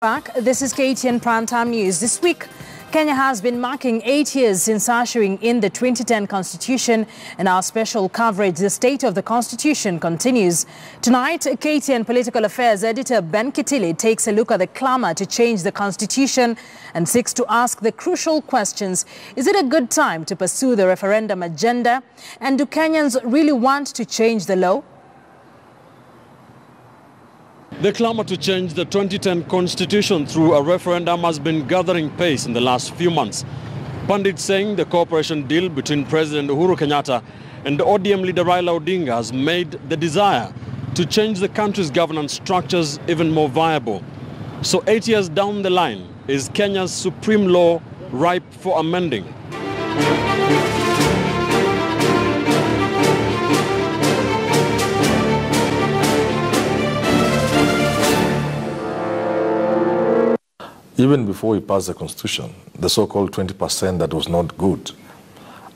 Back. This is KTN Primetime News. This week, Kenya has been marking 8 years since ushering in the 2010 Constitution, and our special coverage, The State of the Constitution, continues. Tonight, KTN Political Affairs editor Ben Kitili takes a look at the clamor to change the Constitution and seeks to ask the crucial questions. Is it a good time to pursue the referendum agenda? And do Kenyans really want to change the law? The clamor to change the 2010 Constitution through a referendum has been gathering pace in the last few months. Pundits saying the cooperation deal between President Uhuru Kenyatta and the ODM leader Raila Odinga has made the desire to change the country's governance structures even more viable. So 8 years down the line, is Kenya's supreme law ripe for amending? Even before we passed the Constitution, the so-called 20% that was not good,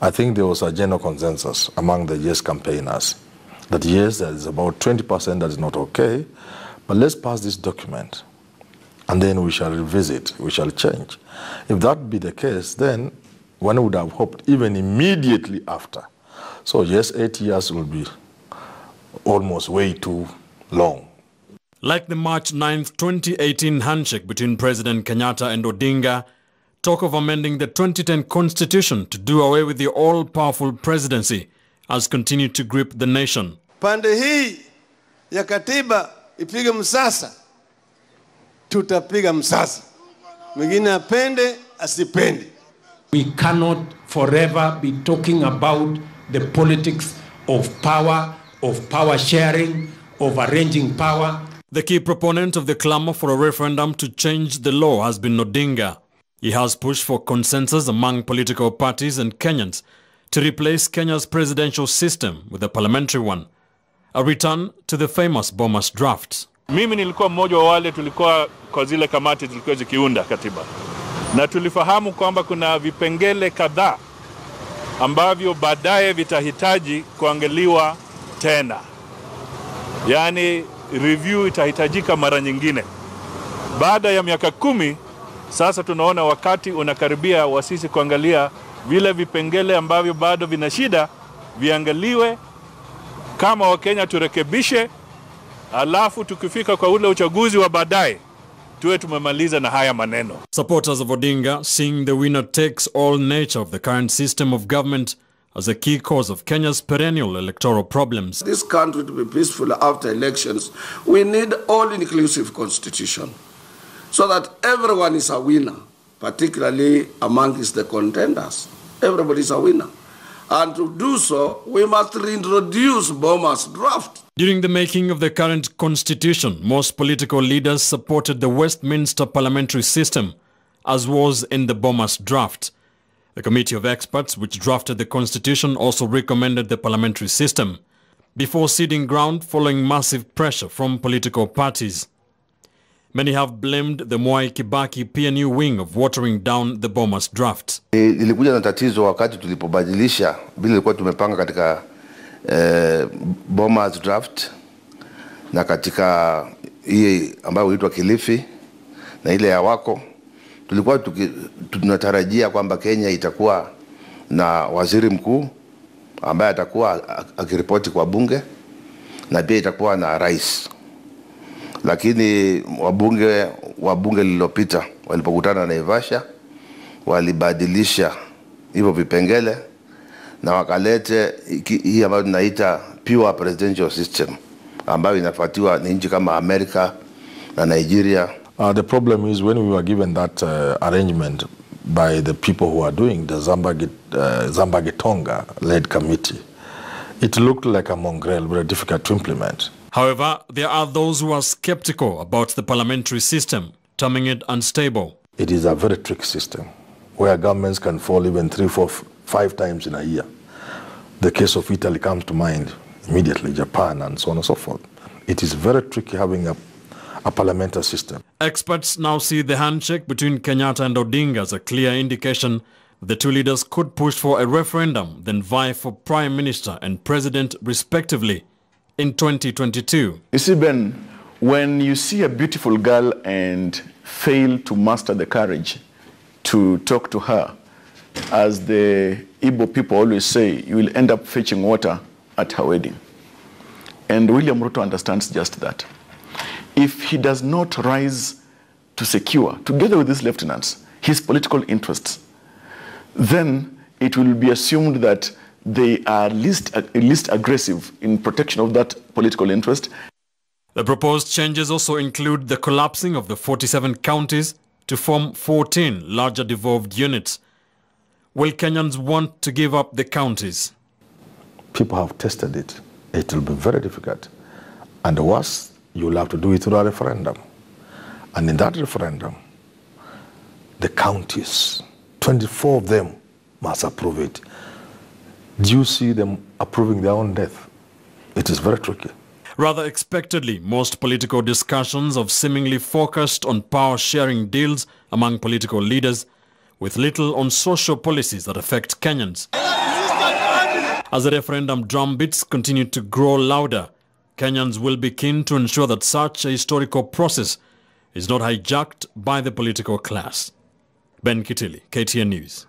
I think there was a general consensus among the yes campaigners that yes, there is about 20% that is not okay, but let's pass this document and then we shall revisit, we shall change. If that be the case, then one would have hoped even immediately after. So yes, 8 years will be almost way too long. Like the March 9th, 2018 handshake between President Kenyatta and Odinga, talk of amending the 2010 Constitution to do away with the all-powerful presidency has continued to grip the nation. Pande hii ya katiba ipige msasa, tutapiga msasa. Mwingine apende, asipende. We cannot forever be talking about the politics of power sharing, of arranging power. The key proponent of the clamor for a referendum to change the law has been Odinga. He has pushed for consensus among political parties and Kenyans to replace Kenya's presidential system with a parliamentary one, a return to the famous Bomas draft. Mimi nilikuwa mmoja wa wale tulikuwa kwa zile kamati zilikuwa zikiunda katiba. Na tulifahamu kwamba kuna vipengele kadhaa ambavyo baadaye vitahitaji kuangaliwa tena. Yaani review itahitajika mara nyingine. Baada ya miaka 10, sasa tunaona wakati unakaribia wa sisi kuangalia vile vipengele ambavyo bado vina shida, viangaliwe kama Wakenya turekebishe, alafu tukifika kwa ule uchaguzi wa baadaye tuwe tumemaliza na haya maneno. Supporters of Odinga seeing the winner takes all nature of the current system of government as a key cause of Kenya's perennial electoral problems. This country to be peaceful after elections, we need all-inclusive constitution so that everyone is a winner, particularly amongst the contenders. Everybody is a winner. And to do so, we must reintroduce Bomas draft. During the making of the current constitution, most political leaders supported the Westminster parliamentary system, as was in the Bomas draft. The committee of experts which drafted the constitution also recommended the parliamentary system before ceding ground following massive pressure from political parties. Many have blamed the Mwai Kibaki PNU wing of watering down the Bomas draft. Ilikuja na tatizo wakati tulipobadilisha bila ilikuwa tumepanga katika Bomas draft na katika hii ambayo huitwa Kilifi na ile ya Wako. Tulikuwa tunatarajia kwamba Kenya itakuwa na waziri mkuu ambaye atakuwa akiripoti kwa bunge na pia itakuwa na rais. Lakini wabunge lililopita walipokutana na Ivasha walibadilisha hivyo vipengele na wakalete hii ambayo tunaita pure presidential system ambayo inafuatiwa na nchi kama Amerika na Nigeria. The problem is when we were given that arrangement by the people who are doing the Zambagitonga-led committee, it looked like a mongrel, very difficult to implement. However, there are those who are skeptical about the parliamentary system, terming it unstable. It is a very tricky system where governments can fall even 3, 4, 5 times in a year. The case of Italy comes to mind immediately, Japan and so on and so forth. It is very tricky having a parliamentary system. Experts now see the handshake between Kenyatta and Odinga as a clear indication that the two leaders could push for a referendum, then vie for Prime Minister and President respectively in 2022. You see, Ben, when you see a beautiful girl and fail to muster the courage to talk to her, as the Igbo people always say, you will end up fetching water at her wedding. And William Ruto understands just that. If he does not rise to secure, together with his lieutenants, his political interests, then it will be assumed that they are least aggressive in protection of that political interest. The proposed changes also include the collapsing of the 47 counties to form 14 larger devolved units. Will Kenyans want to give up the counties? People have tested it. It will be very difficult. And worse, you will have to do it through a referendum. And in that referendum, the counties, 24 of them must approve it. Do you see them approving their own death? It is very tricky. Rather expectedly, most political discussions have seemingly focused on power-sharing deals among political leaders, with little on social policies that affect Kenyans. As the referendum drumbeats continue to grow louder, Kenyans will be keen to ensure that such a historical process is not hijacked by the political class. Ben Kitili, KTN News.